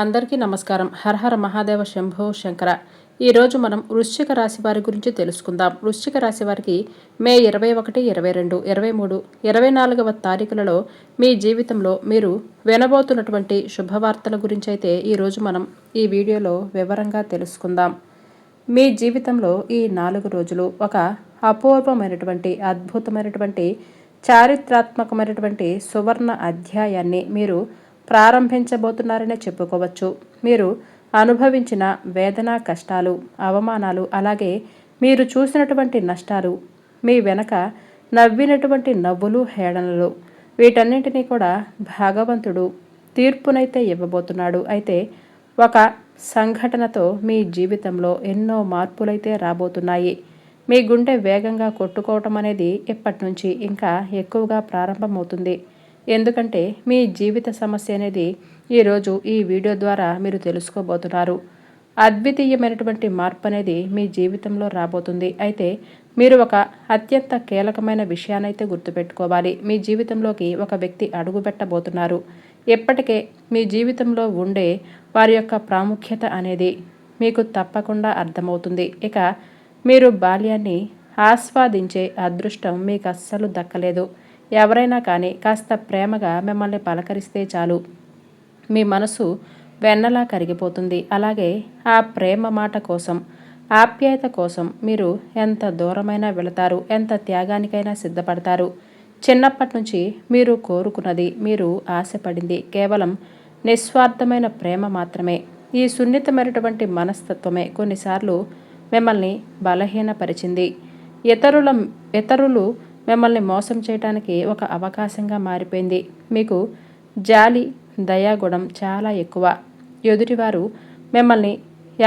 అందరికీ నమస్కారం. హరహర మహాదేవ శంభో శంకర. ఈరోజు మనం వృశ్చిక రాశి వారి గురించి తెలుసుకుందాం. వృశ్చిక రాశి వారికి మే 21, 22, 23, 24వ తారీఖులలో మీ జీవితంలో మీరు వినబోతున్నటువంటి శుభవార్తల గురించి అయితే ఈరోజు మనం ఈ వీడియోలో వివరంగా తెలుసుకుందాం. మీ జీవితంలో ఈ 4 రోజులు ఒక అపూర్వమైనటువంటి అద్భుతమైనటువంటి చారిత్రాత్మకమైనటువంటి సువర్ణ అధ్యాయాన్ని మీరు ప్రారంభించబోతున్నారనే చెప్పుకోవచ్చు. మీరు అనుభవించిన వేదన, కష్టాలు, అవమానాలు, అలాగే మీరు చూసినటువంటి నష్టాలు, మీ వెనక నవ్వినటువంటి నవ్వులు, హేళనలు, వీటన్నింటినీ కూడా భగవంతుడు తీర్పునైతే ఇవ్వబోతున్నాడు. అయితే ఒక సంఘటనతో మీ జీవితంలో ఎన్నో మార్పులైతే రాబోతున్నాయి. మీ గుండె వేగంగా కొట్టుకోవటం అనేది ఇప్పటి నుంచి ఇంకా ఎక్కువగా ప్రారంభమవుతుంది. ఎందుకంటే మీ జీవిత సమస్య అనేది ఈరోజు ఈ వీడియో ద్వారా మీరు తెలుసుకోబోతున్నారు. అద్వితీయమైనటువంటి మార్పు అనేది మీ జీవితంలో రాబోతుంది. అయితే మీరు ఒక అత్యంత కీలకమైన విషయాన్నైతే గుర్తుపెట్టుకోవాలి. మీ జీవితంలోకి ఒక వ్యక్తి అడుగుపెట్టబోతున్నారు. ఇప్పటికే మీ జీవితంలో ఉండే వారి యొక్క ప్రాముఖ్యత అనేది మీకు తప్పకుండా అర్థమవుతుంది. ఇక మీరు బాల్యాన్ని ఆస్వాదించే అదృష్టం మీకు అస్సలు దక్కలేదు. ఎవరైనా కానీ కాస్త ప్రేమగా మిమ్మల్ని పలకరిస్తే చాలు, మీ మనసు వెన్నలా కరిగిపోతుంది. అలాగే ఆ ప్రేమ మాట కోసం, ఆప్యాయత కోసం మీరు ఎంత దూరమైనా వెళతారు, ఎంత త్యాగానికైనా సిద్ధపడతారు. చిన్నప్పటి నుంచి మీరు కోరుకున్నది, మీరు ఆశపడింది కేవలం నిస్వార్థమైన ప్రేమ మాత్రమే. ఈ సున్నితమైనటువంటి మనస్తత్వమే కొన్నిసార్లు మిమ్మల్ని బలహీనపరిచింది. ఇతరులు మిమ్మల్ని మోసం చేయడానికి ఒక అవకాశంగా మారిపోయింది. మీకు జాలి, దయాగుణం చాలా ఎక్కువ. ఎదుటివారు మిమ్మల్ని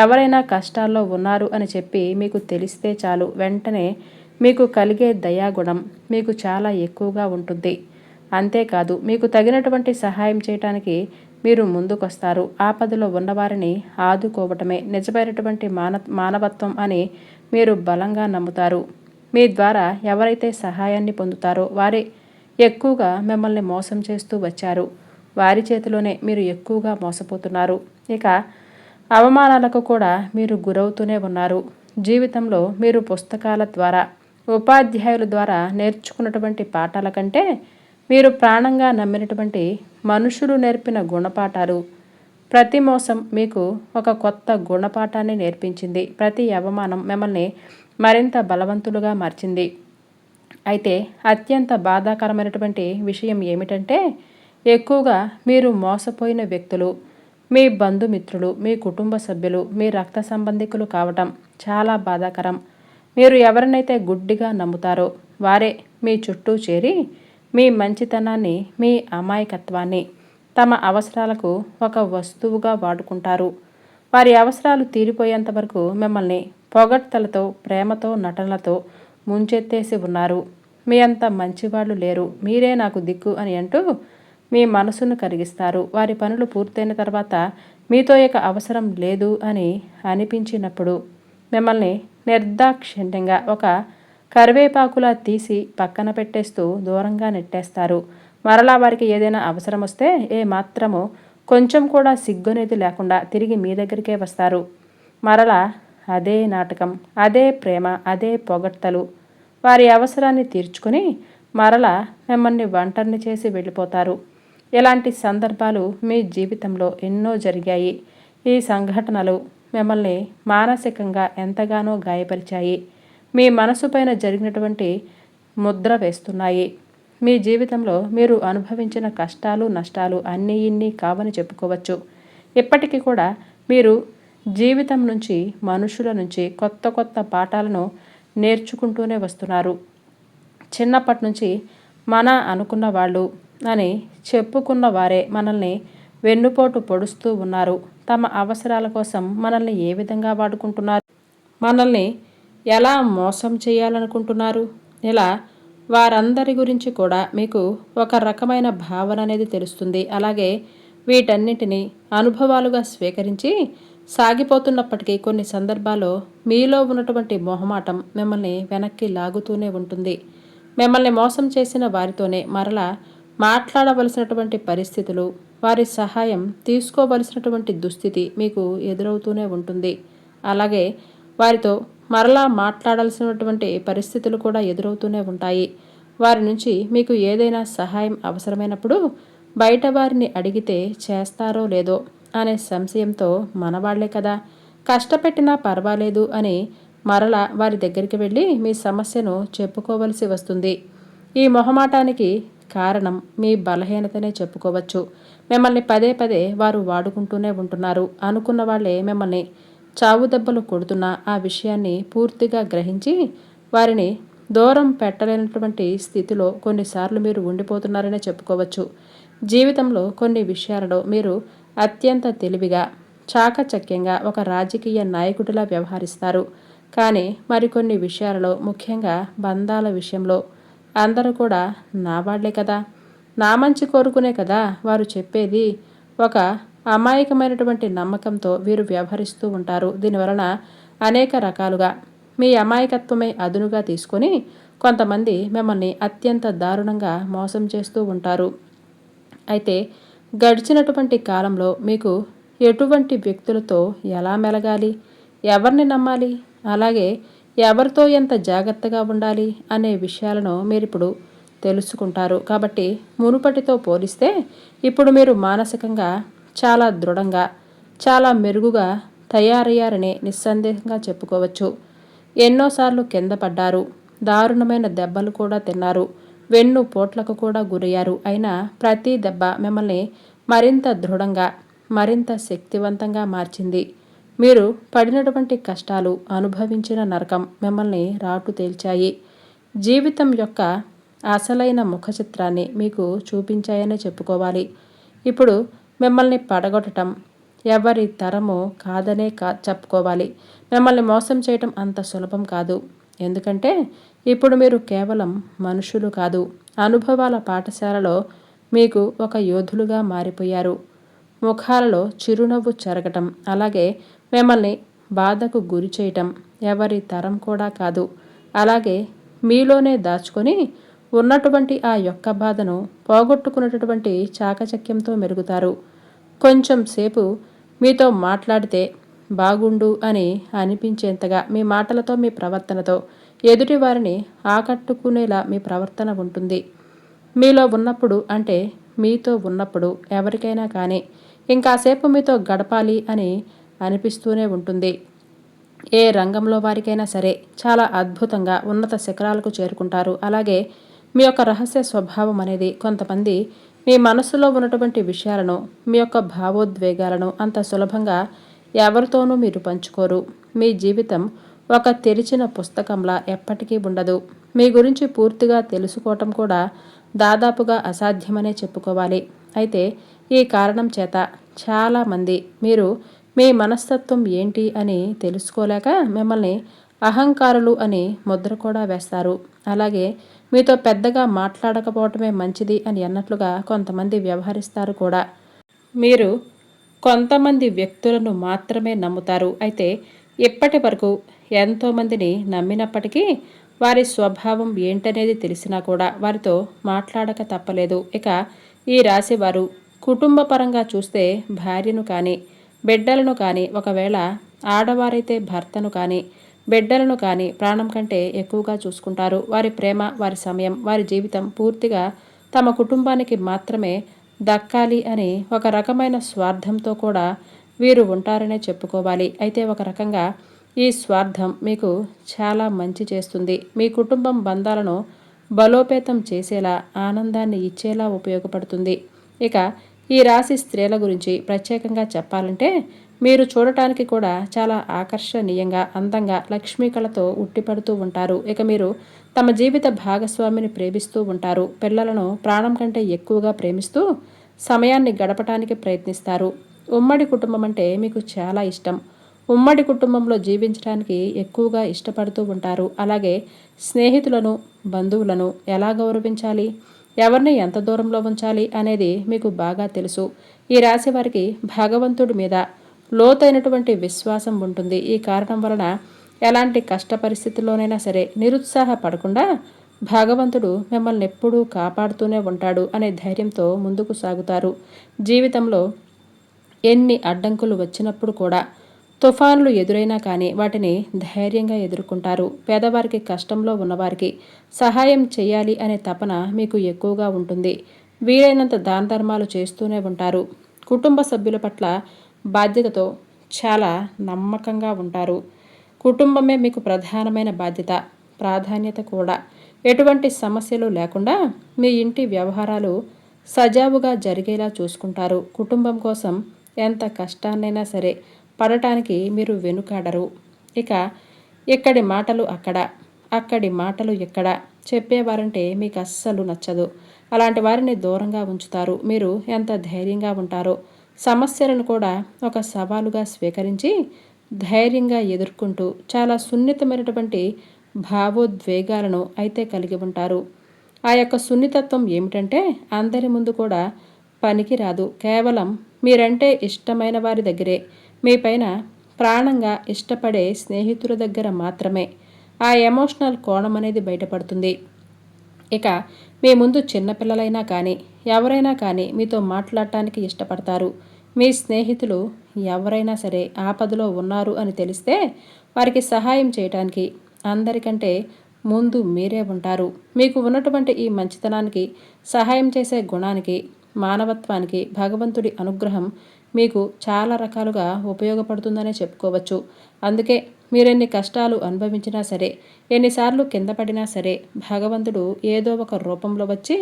ఎవరైనా కష్టాల్లో ఉన్నారు అని చెప్పి మీకు తెలిస్తే చాలు, వెంటనే మీకు కలిగే దయాగుణం మీకు చాలా ఎక్కువగా ఉంటుంది. అంతేకాదు, మీకు తగినటువంటి సహాయం చేయడానికి మీరు ముందుకొస్తారు. ఆపదలో ఉన్నవారిని ఆదుకోవటమే నిజమైనటువంటి మానవత్వం అని మీరు బలంగా నమ్ముతారు. మీ ద్వారా ఎవరైతే సహాయాన్ని పొందుతారో వారే ఎక్కువగా మిమ్మల్ని మోసం చేస్తూ వచ్చారు. వారి చేతిలోనే మీరు ఎక్కువగా మోసపోతున్నారు. ఇక అవమానాలకు కూడా మీరు గురవుతూనే ఉన్నారు. జీవితంలో మీరు పుస్తకాల ద్వారా, ఉపాధ్యాయుల ద్వారా నేర్చుకున్నటువంటి పాఠాల కంటే మీరు ప్రాణంగా నమ్మినటువంటి మనుషులు నేర్పిన గుణపాఠాలు, ప్రతి మోసం మీకు ఒక కొత్త గుణపాఠాన్ని నేర్పించింది. ప్రతి అవమానం మిమ్మల్ని మరింత బలవంతులుగా మార్చింది. అయితే అత్యంత బాధాకరమైనటువంటి విషయం ఏమిటంటే, ఎక్కువగా మీరు మోసపోయిన వ్యక్తులు మీ బంధుమిత్రులు, మీ కుటుంబ సభ్యులు, మీ రక్త సంబంధికులు కావటం చాలా బాధాకరం. మీరు ఎవరినైతే గుడ్డిగా నమ్ముతారో వారే మీ చుట్టూ చేరి మీ మంచితనాన్ని, మీ అమాయకత్వాన్ని తమ అవసరాలకు ఒక వస్తువుగా వాడుకుంటారు. వారి అవసరాలు తీరిపోయేంత వరకు మిమ్మల్ని పొగడ్తలతో, ప్రేమతో, నటనలతో ముంచెత్తేసి ఉన్నారు. మీ అంత మంచివాళ్ళు లేరు, మీరే నాకు దిక్కు అని అంటూ మీ మనసును కరిగిస్తారు. వారి పనులు పూర్తయిన తర్వాత మీతో ఇక అవసరం లేదు అని అనిపించినప్పుడు మిమ్మల్ని నిర్దాక్షిణ్యంగా ఒక కరివేపాకులా తీసి పక్కన పెట్టేస్తూ దూరంగా నెట్టేస్తారు. మరలా వారికి ఏదైనా అవసరం వస్తే మాత్రము కొంచెం కూడా సిగ్గునేది లేకుండా తిరిగి మీ దగ్గరికే వస్తారు. మరలా అదే నాటకం, అదే ప్రేమ, అదే పొగడ్తలు. వారి అవసరాన్ని తీర్చుకుని మరలా మిమ్మల్ని ఒంటరిని చేసి వెళ్ళిపోతారు. ఇలాంటి సందర్భాలు మీ జీవితంలో ఎన్నో జరిగాయి. ఈ సంఘటనలు మిమ్మల్ని మానసికంగా ఎంతగానో గాయపరిచాయి. మీ మనసు పైన జరిగినటువంటి ముద్ర వేస్తున్నాయి. మీ జీవితంలో మీరు అనుభవించిన కష్టాలు, నష్టాలు అన్నీ ఇన్ని కావని చెప్పుకోవచ్చు. ఇప్పటికీ కూడా మీరు జీవితం నుంచి, మనుషుల నుంచి కొత్త కొత్త పాఠాలను నేర్చుకుంటూనే వస్తున్నారు. చిన్నప్పటి నుంచి మన అనుకున్న వాళ్ళు అని చెప్పుకున్న వారే మనల్ని వెన్నుపోటు పొడుస్తూ ఉన్నారు. తమ అవసరాల కోసం మనల్ని ఏ విధంగా వాడుకుంటున్నారు, మనల్ని ఎలా మోసం చేయాలనుకుంటున్నారు, ఇలా వారందరి గురించి కూడా మీకు ఒక రకమైన భావన అనేది తెలుస్తుంది. అలాగే వీటన్నిటిని అనుభవాలుగా స్వీకరించి సాగిపోతున్నప్పటికీ కొన్ని సందర్భాల్లో మీలో ఉన్నటువంటి మొహమాటం మిమ్మల్ని వెనక్కి లాగుతూనే ఉంటుంది. మిమ్మల్ని మోసం చేసిన వారితోనే మరలా మాట్లాడవలసినటువంటి పరిస్థితులు, వారి సహాయం తీసుకోవలసినటువంటి దుస్థితి మీకు ఎదురవుతూనే ఉంటుంది. అలాగే వారితో మరలా మాట్లాడాల్సినటువంటి పరిస్థితులు కూడా ఎదురవుతూనే ఉంటాయి. వారి నుంచి మీకు ఏదైనా సహాయం అవసరమైనప్పుడు బయట వారిని అడిగితే చేస్తారో లేదో అనే సంశయంతో మనవాళ్లే కదా, కష్టపెట్టినా పర్వాలేదు అని మరలా వారి దగ్గరికి వెళ్ళి మీ సమస్యను చెప్పుకోవలసి వస్తుంది. ఈ మొహమాటానికి కారణం మీ బలహీనతనే చెప్పుకోవచ్చు. మిమ్మల్ని పదే పదే వారు వాడుకుంటూనే ఉంటున్నారు. అనుకున్న వాళ్ళే మిమ్మల్ని చావు దెబ్బలు కొడుతున్న ఆ విషయాన్ని పూర్తిగా గ్రహించి వారిని దూరం పెట్టలేనటువంటి స్థితిలో కొన్నిసార్లు మీరు ఉండిపోతున్నారనే చెప్పుకోవచ్చు. జీవితంలో కొన్ని విషయాలలో మీరు అత్యంత తెలివిగా, చాకచక్యంగా ఒక రాజకీయ నాయకుడిలా వ్యవహరిస్తారు. కానీ మరికొన్ని విషయాలలో, ముఖ్యంగా బంధాల విషయంలో అందరూ కూడా నా వాళ్లే కదా, నా మంచి కోరుకునే కదా వారు చెప్పేది, ఒక అమాయకమైనటువంటి నమ్మకంతో వీరు వ్యవహరిస్తూ ఉంటారు. దీనివలన అనేక రకాలుగా మీ అమాయకత్వమే అదునుగా తీసుకొని కొంతమంది మిమ్మల్ని అత్యంత దారుణంగా మోసం చేస్తూ ఉంటారు. అయితే గడిచినటువంటి కాలంలో మీకు ఎటువంటి వ్యక్తులతో ఎలా మెలగాలి, ఎవరిని నమ్మాలి, అలాగే ఎవరితో ఎంత జాగ్రత్తగా ఉండాలి అనే విషయాలను మీరిప్పుడు తెలుసుకుంటారు. కాబట్టి మునుపటితో పోలిస్తే ఇప్పుడు మీరు మానసికంగా చాలా దృఢంగా, చాలా మెరుగుగా తయారయ్యారని నిస్సందేహంగా చెప్పుకోవచ్చు. ఎన్నోసార్లు కింద పడ్డారు, దారుణమైన దెబ్బలు కూడా తిన్నారు, వెన్ను పోట్లకు కూడా గురయ్యారు. అయినా ప్రతి దెబ్బ మిమ్మల్ని మరింత దృఢంగా, మరింత శక్తివంతంగా మార్చింది. మీరు పడినటువంటి కష్టాలు, అనుభవించిన నరకం మిమ్మల్ని రాటు తేల్చాయి. జీవితం యొక్క అసలైన ముఖ చిత్రాన్ని మీకు చూపించాయనే చెప్పుకోవాలి. ఇప్పుడు మిమ్మల్ని పడగొట్టడం ఎవరి తరమో కాదనే చెప్పుకోవాలి. మిమ్మల్ని మోసం చేయటం అంత సులభం కాదు. ఎందుకంటే ఇప్పుడు మీరు కేవలం మనుషులు కాదు, అనుభవాల పాఠశాలలో మీకు ఒక యోధులుగా మారిపోయారు. ముఖాలలో చిరునవ్వు చెరగటం, అలాగే మిమ్మల్ని బాధకు గురి చేయటం ఎవరి తరం కూడా కాదు. అలాగే మీలోనే దాచుకొని ఉన్నటువంటి ఆ యొక్క బాధను పోగొట్టుకున్నటువంటి చాకచక్యంతో మెరుగుతారు. కొంచెం సేపు మీతో మాట్లాడితే బాగుండు అని అనిపించేంతగా మీ మాటలతో, మీ ప్రవర్తనతో ఎదుటి వారిని ఆకట్టుకునేలా మీ ప్రవర్తన ఉంటుంది. మీలో ఉన్నప్పుడు, అంటే మీతో ఉన్నప్పుడు ఎవరికైనా కానీ ఇంకాసేపు మీతో గడపాలి అని అనిపిస్తూనే ఉంటుంది. ఏ రంగంలో వారికైనా సరే చాలా అద్భుతంగా ఉన్నత శిఖరాలకు చేరుకుంటారు. అలాగే మీ యొక్క రహస్య స్వభావం అనేది కొంతమంది మీ మనసులో ఉన్నటువంటి విషయాలను, మీ యొక్క భావోద్వేగాలను అంత సులభంగా ఎవరితోనూ మీరు పంచుకోరు. మీ జీవితం ఒక తెరిచిన పుస్తకంలా ఎప్పటికీ ఉండదు. మీ గురించి పూర్తిగా తెలుసుకోవటం కూడా దాదాపుగా అసాధ్యమనే చెప్పుకోవాలి. అయితే ఈ కారణం చేత చాలామంది మీరు మీ మనస్తత్వం ఏంటి అని తెలుసుకోలేక మిమ్మల్ని అహంకారులు అని ముద్ర కూడా వేస్తారు. అలాగే మీతో పెద్దగా మాట్లాడకపోవటమే మంచిది అని అన్నట్లుగా కొంతమంది వ్యవహరిస్తారు కూడా. మీరు కొంతమంది వ్యక్తులను మాత్రమే నమ్ముతారు. అయితే ఇప్పటి వరకు ఎంతోమందిని నమ్మినప్పటికీ వారి స్వభావం ఏంటనేది తెలిసినా కూడా వారితో మాట్లాడక తప్పలేదు. ఇక ఈ రాశివారు కుటుంబ పరంగా చూస్తే భార్యను కానీ, బిడ్డలను కానీ, ఒకవేళ ఆడవారైతే భర్తను కానీ, బిడ్డలను కానీ ప్రాణం కంటే ఎక్కువగా చూసుకుంటారు. వారి ప్రేమ, వారి సమయం, వారి జీవితం పూర్తిగా తమ కుటుంబానికి మాత్రమే దక్కాలి అని ఒక రకమైన స్వార్థంతో కూడా వీరు ఉంటారనే చెప్పుకోవాలి. అయితే ఒక రకంగా ఈ స్వార్థం మీకు చాలా మంచి చేస్తుంది. మీ కుటుంబం బంధాలను బలోపేతం చేసేలా, ఆనందాన్ని ఇచ్చేలా ఉపయోగపడుతుంది. ఇక ఈ రాశి స్త్రీల గురించి ప్రత్యేకంగా చెప్పాలంటే మీరు చూడటానికి కూడా చాలా ఆకర్షణీయంగా, అందంగా, లక్ష్మీ కళతో ఉట్టిపడుతూ ఉంటారు. ఇక మీరు తమ జీవిత భాగస్వామిని ప్రేమిస్తూ ఉంటారు. పిల్లలను ప్రాణం కంటే ఎక్కువగా ప్రేమిస్తూ సమయాన్ని గడపటానికి ప్రయత్నిస్తారు. ఉమ్మడి కుటుంబం అంటే మీకు చాలా ఇష్టం. ఉమ్మడి కుటుంబంలో జీవించడానికి ఎక్కువగా ఇష్టపడుతూ ఉంటారు. అలాగే స్నేహితులను, బంధువులను ఎలా గౌరవించాలి, ఎవరిని ఎంత దూరంలో ఉంచాలి అనేది మీకు బాగా తెలుసు. ఈ రాశి వారికి భగవంతుడి మీద లోతైనటువంటి విశ్వాసం ఉంటుంది. ఈ కారణం వలన ఎలాంటి కష్ట పరిస్థితుల్లోనైనా సరే నిరుత్సాహపడకుండా భగవంతుడు మిమ్మల్ని ఎప్పుడూ కాపాడుతూనే ఉంటాడు అనే ధైర్యంతో ముందుకు సాగుతారు. జీవితంలో ఎన్ని అడ్డంకులు వచ్చినప్పుడు కూడా, తుఫానులు ఎదురైనా కానీ వాటిని ధైర్యంగా ఎదుర్కొంటారు. పేదవారికి, కష్టంలో ఉన్నవారికి సహాయం చేయాలి అనే తపన మీకు ఎక్కువగా ఉంటుంది. వీలైనంత దాన ధర్మాలు చేస్తూనే ఉంటారు. కుటుంబ సభ్యుల పట్ల బాధ్యతతో చాలా నమ్మకంగా ఉంటారు. కుటుంబమే మీకు ప్రధానమైన బాధ్యత, ప్రాధాన్యత కూడా. ఎటువంటి సమస్యలు లేకుండా మీ ఇంటి వ్యవహారాలు సజావుగా జరిగేలా చూసుకుంటారు. కుటుంబం కోసం ఎంత కష్టాన్నైనా సరే పడటానికి మీరు వెనుకాడరు. ఇక ఇక్కడి మాటలు అక్కడ, అక్కడి మాటలు ఇక్కడ చెప్పేవారంటే మీకు అస్సలు నచ్చదు. అలాంటి వారిని దూరంగా ఉంచుతారు. మీరు ఎంత ధైర్యంగా ఉంటారో, సమస్యలను కూడా ఒక సవాలుగా స్వీకరించి ధైర్యంగా ఎదుర్కొంటూ చాలా సున్నితమైనటువంటి భావోద్వేగాలను అయితే కలిగి ఉంటారు. ఆ యొక్క సున్నితత్వం ఏమిటంటే అందరి ముందు కూడా పనికిరాదు. కేవలం మీరంటే ఇష్టమైన వారి దగ్గరే, మీపైన ప్రాణంగా ఇష్టపడే స్నేహితుల దగ్గర మాత్రమే ఆ ఎమోషనల్ కోణం అనేది బయటపడుతుంది. ఇక మీ ముందు చిన్నపిల్లలైనా కానీ ఎవరైనా కానీ మీతో మాట్లాడటానికి ఇష్టపడతారు. మీ స్నేహితులు ఎవరైనా సరే ఆపదలో ఉన్నారు అని తెలిస్తే వారికి సహాయం చేయటానికి అందరికంటే ముందు మీరే ఉంటారు. మీకు ఉన్నటువంటి ఈ మంచితనానికి, సహాయం చేసే గుణానికి, మానవత్వానికి భగవంతుడి అనుగ్రహం మీకు చాలా రకాలుగా ఉపయోగపడుతుందనే చెప్పుకోవచ్చు. అందుకే మీరెన్ని కష్టాలు అనుభవించినా సరే, ఎన్నిసార్లు కింద పడినా సరే, భగవంతుడు ఏదో ఒక రూపంలో వచ్చి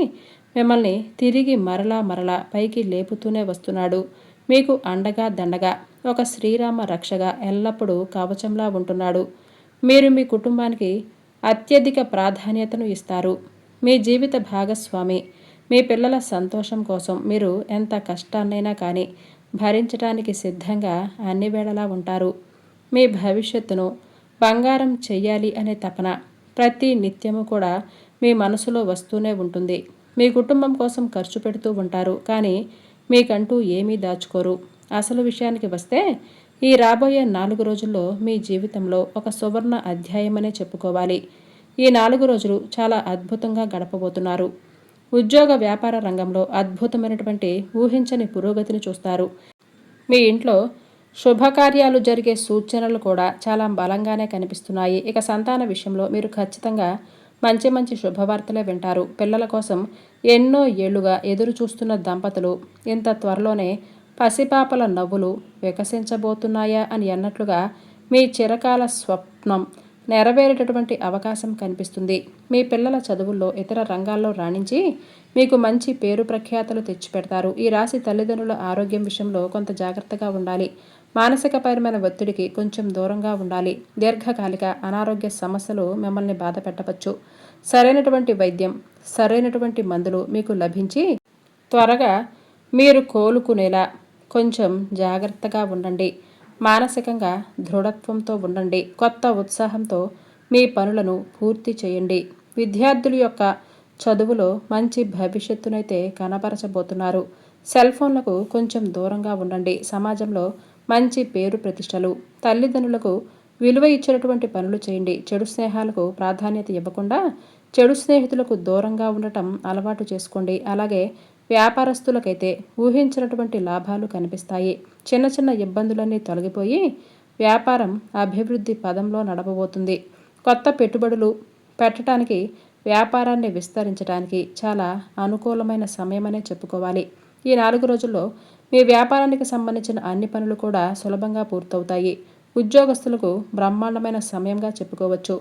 మిమ్మల్ని తిరిగి మరలా పైకి లేపుతూనే వస్తున్నాడు. మీకు అండగా దండగా ఒక శ్రీరామ రక్షగా ఎల్లప్పుడూ కవచంలా ఉంటున్నాడు. మీరు మీ కుటుంబానికి అత్యధిక ప్రాధాన్యతను ఇస్తారు. మీ జీవిత భాగస్వామి, మీ పిల్లల సంతోషం కోసం మీరు ఎంత కష్టాన్నైనా కానీ భరించడానికి సిద్ధంగా అన్ని వేళలా ఉంటారు. మీ భవిష్యత్తును బంగారం చెయ్యాలి అనే తపన ప్రతి నిత్యము కూడా మీ మనసులో వస్తూనే ఉంటుంది. మీ కుటుంబం కోసం ఖర్చు పెడుతూ ఉంటారు, కానీ మీకంటూ ఏమీ దాచుకోరు. అసలు విషయానికి వస్తే ఈ రాబోయే 4 రోజుల్లో మీ జీవితంలో ఒక సువర్ణ అధ్యాయమనే చెప్పుకోవాలి. ఈ 4 రోజులు చాలా అద్భుతంగా గడపబోతున్నారు. ఉద్యోగ వ్యాపార రంగంలో అద్భుతమైనటువంటి ఊహించని పురోగతిని చూస్తారు. మీ ఇంట్లో శుభకార్యాలు జరిగే సూచనలు కూడా చాలా బలంగానే కనిపిస్తున్నాయి. ఇక సంతాన విషయంలో మీరు ఖచ్చితంగా మంచి మంచి శుభవార్తలే వింటారు. పిల్లల కోసం ఎన్నో ఏళ్లుగా ఎదురు చూస్తున్న దంపతులు ఇంత త్వరలోనే పసిపాపల నవ్వులు వికసించబోతున్నాయా అని అన్నట్లుగా మీ చిరకాల స్వప్నం నెరవేరేటటువంటి అవకాశం కనిపిస్తుంది. మీ పిల్లల చదువుల్లో, ఇతర రంగాల్లో రాణించి మీకు మంచి పేరు ప్రఖ్యాతలు తెచ్చిపెడతారు. ఈ రాశి తల్లిదండ్రుల ఆరోగ్యం విషయంలో కొంత జాగ్రత్తగా ఉండాలి. మానసికపరమైన ఒత్తిడికి కొంచెం దూరంగా ఉండాలి. దీర్ఘకాలిక అనారోగ్య సమస్యలు మిమ్మల్ని బాధ పెట్టవచ్చు. సరైనటువంటి వైద్యం, సరైనటువంటి మందులు మీకు లభించి త్వరగా మీరు కోలుకునేలా కొంచెం జాగ్రత్తగా ఉండండి. మానసికంగా దృఢత్వంతో ఉండండి. కొత్త ఉత్సాహంతో మీ పనులను పూర్తి చేయండి. విద్యార్థుల యొక్క చదువులో మంచి భవిష్యత్తునైతే కనబరచబోతున్నారు. సెల్ ఫోన్లకు కొంచెం దూరంగా ఉండండి. సమాజంలో మంచి పేరు ప్రతిష్టలు, తల్లిదండ్రులకు విలువ ఇచ్చినటువంటి పనులు చేయండి. చెడు స్నేహాలకు ప్రాధాన్యత ఇవ్వకుండా చెడు స్నేహితులకు దూరంగా ఉండటం అలవాటు చేసుకోండి. అలాగే వ్యాపారస్తులకైతే ఊహించినటువంటి లాభాలు కనిపిస్తాయి. చిన్న చిన్న ఇబ్బందులన్నీ తొలగిపోయి వ్యాపారం అభివృద్ధి పదంలో నడవబోతుంది. కొత్త పెట్టుబడులు పెట్టడానికి, వ్యాపారాన్ని విస్తరించడానికి చాలా అనుకూలమైన సమయమనే చెప్పుకోవాలి. ఈ 4 రోజుల్లో మీ వ్యాపారానికి సంబంధించిన అన్ని పనులు కూడా సులభంగా పూర్తవుతాయి. ఉద్యోగస్తులకు బ్రహ్మాండమైన సమయంగా చెప్పుకోవచ్చు.